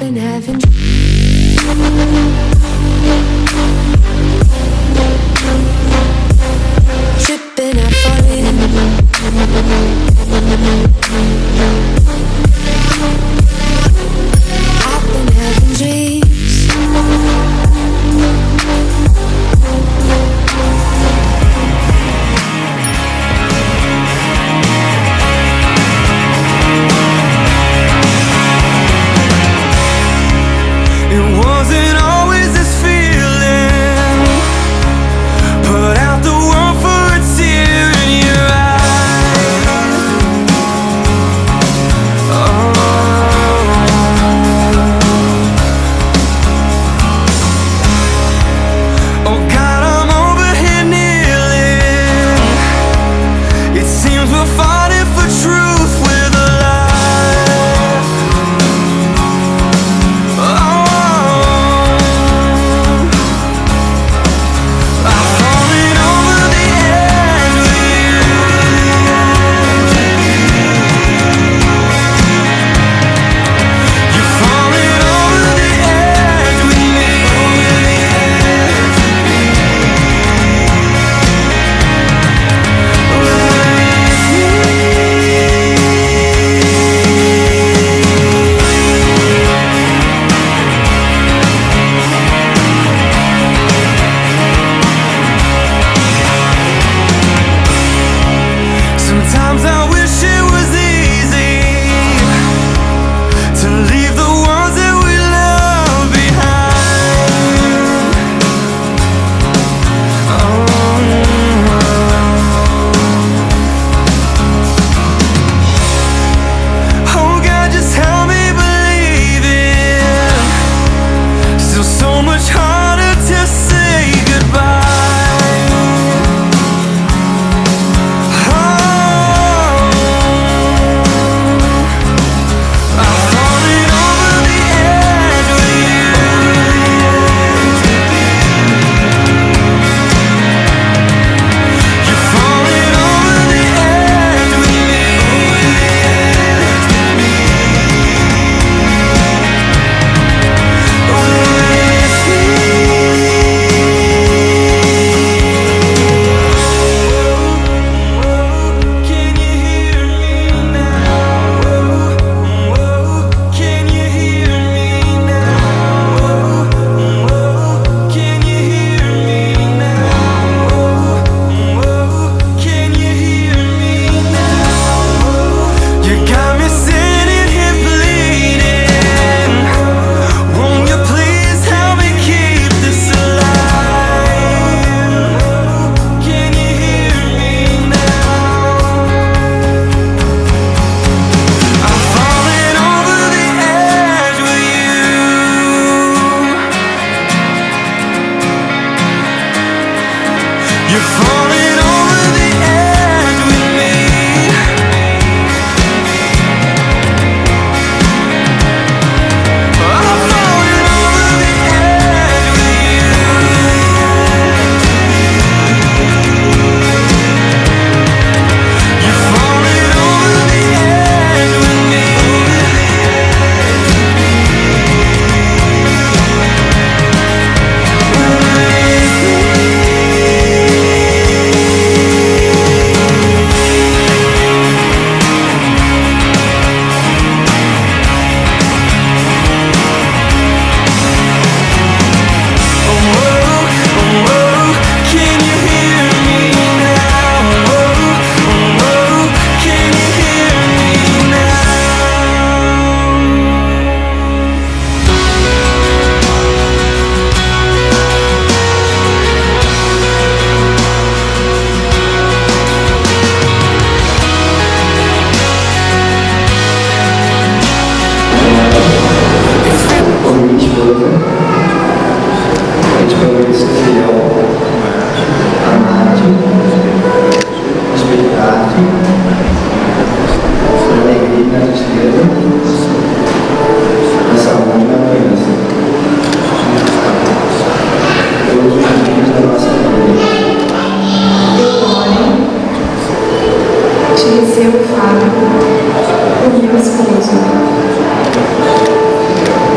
been having tripping, I fall in. I've been having dreams.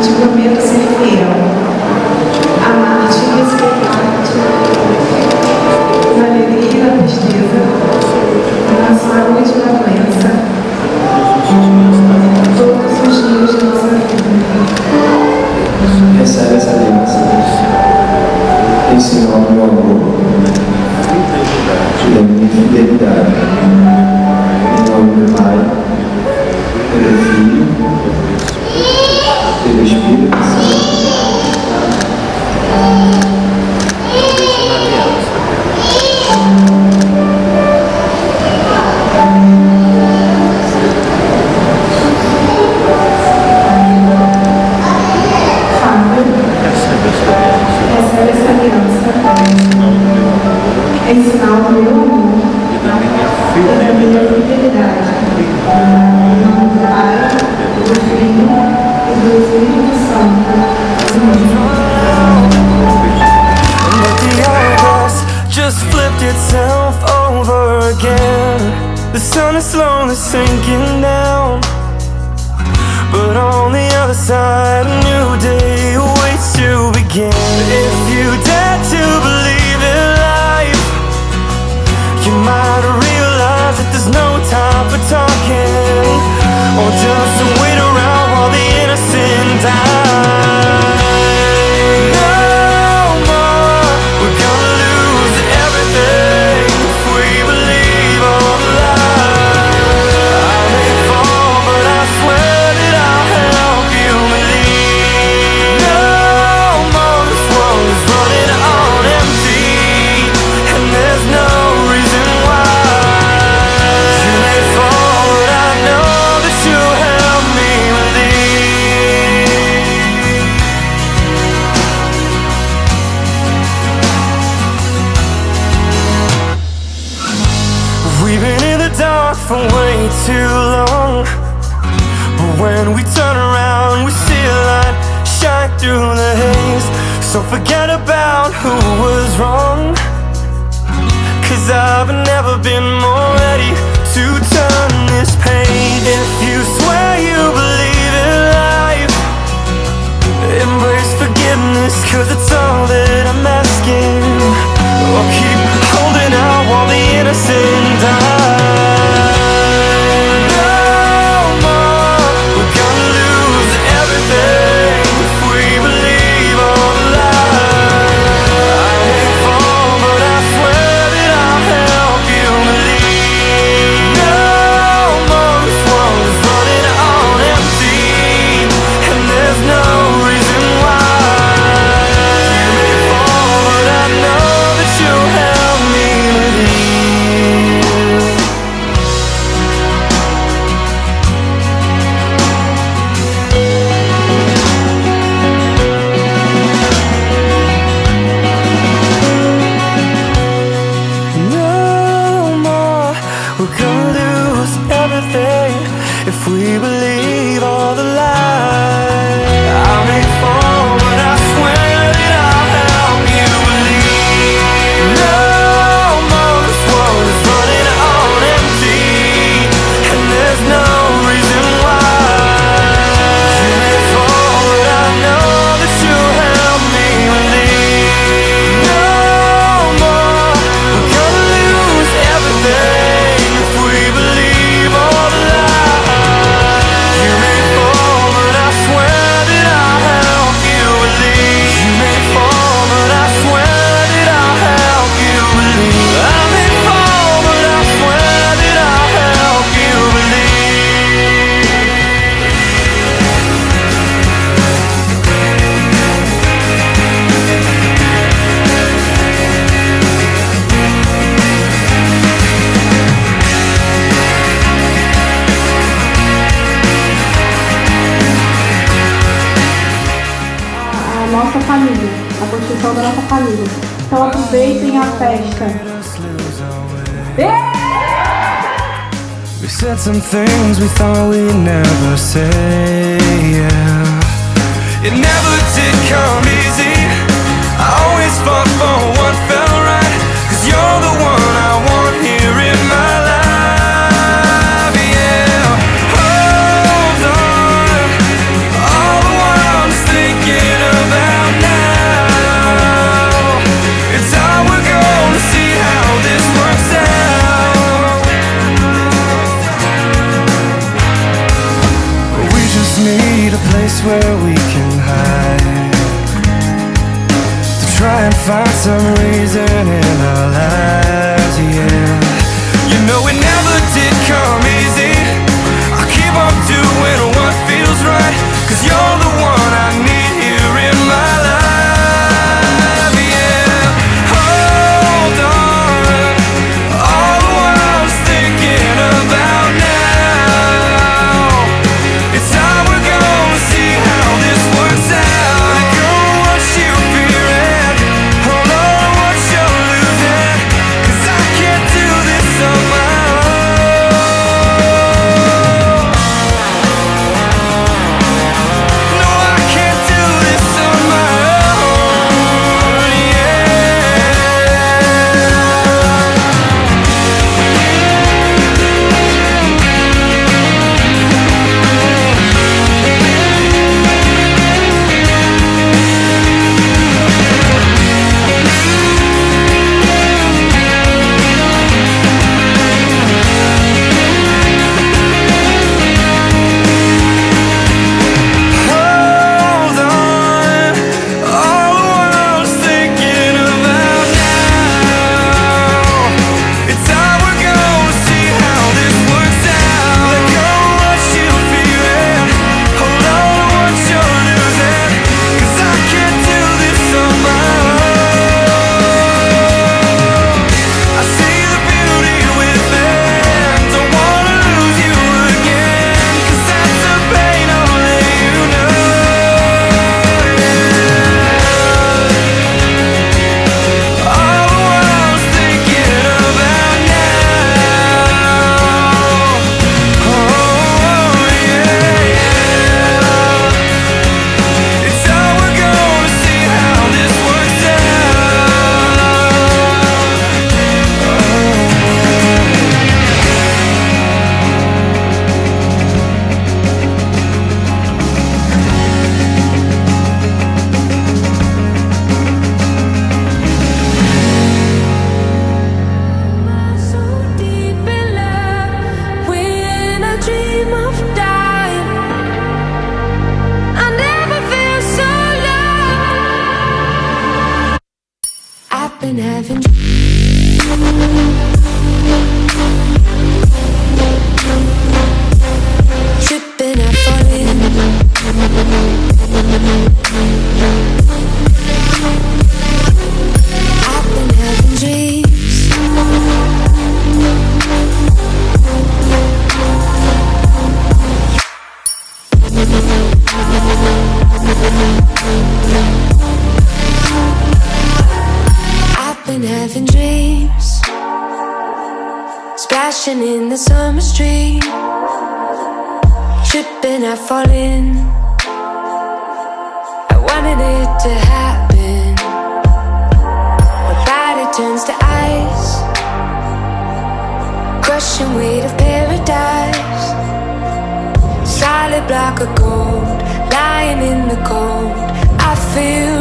te prometo ser fiel, amar-te e respeitar-te, na alegria e na tristeza, na saúde e na doença, todos os dias de nossa vida. Recebe essa aliança em sinal do meu amor e da minha fidelidade. Em nome do Pai, do Filho e do Espírito Santo. Fábio, recebe essa aliança em sinal do meu amor e da minha fidelidade. Em nome do Pai, do Filho e do Espírito Santo. But the hourglass just flipped itself over again. The sun is slowly sinking down, but on the other side a new day awaits to begin. If you dare to believe in life, you might realize that there's no time for talking, or just to wait around while the innocent die. No more, we're gonna lose everything if we believe all the lies. I may fall, but I swear that I'll help you believe. No more, this world is running on empty, and there's no reason why. You may fall, but I know that you'll help me believe. We've been in the dark for way too long, but when we turn around we see a light shine through the haze. So forget about who was wrong, 'cause I've never been more ready to turn this page. If you swear you believe in life, embrace forgiveness, 'cause it's all that I'm asking. Or keep holding out while the innocent die. No more, we're gonna lose everything if we believe all the lies. I may fall, but I swear that I'll help you believe. No more, this world is running on empty, and there's no reason why. You may fall, but I know that you'll help me believe. No more, we're gonna lose everything if we believe all the lies. I may fall, but I swear that I'll help you believe. No more, this world is running on empty, and there's no reason why. You may fall, but I know that you'll help me believe. No more, we're gonna lose everything if we believe all the lies. You may fall, but I swear that I'll help you believe. You may fall, but I swear that I'll help you believe. I may fall, but I swear that I'll help you believe. A nossa família, a construção da nossa família. Então aproveitem a festa. We said some things we thought we'd never say, yeah. It never did come easy. I always fought for what felt right, 'cause you're the one I want here in my life, yeah. Hold on, all the while I'm place where we can hide, to try and find some reason in our lives, yeah. You know it never did come easy. I'll keep on doing what feels right, 'cause you're the one I need here in my life, yeah. Hold on, all the while I was thinking about now. It's how we're gonna see how this works out. Let go of what you fear and hold on to what you're losing, 'cause I can't do this on my own. No, I can't do this on my own, yeah. Hold on, all the while I was thinking about now. It's how we're gonna see how this works out. Let go of what you fear and hold on to what you're losing, 'cause I can't do this on my own. I see the beauty within, don't wanna lose you again, 'cause that's the pain only you know. All the while I was thinking about now. Oh yeah, it's how we're gonna see how this works So deep in love, when I dream of dying, I never feel so low. I've been having tripping, I fall in. I've been having dreams. I've been having dreams, splashing in the summer stream, tripping, I fall in. I wanted it to happen. My body turns to ice, crushing weight of paradise. Solid block of gold, lying in the cold. I feel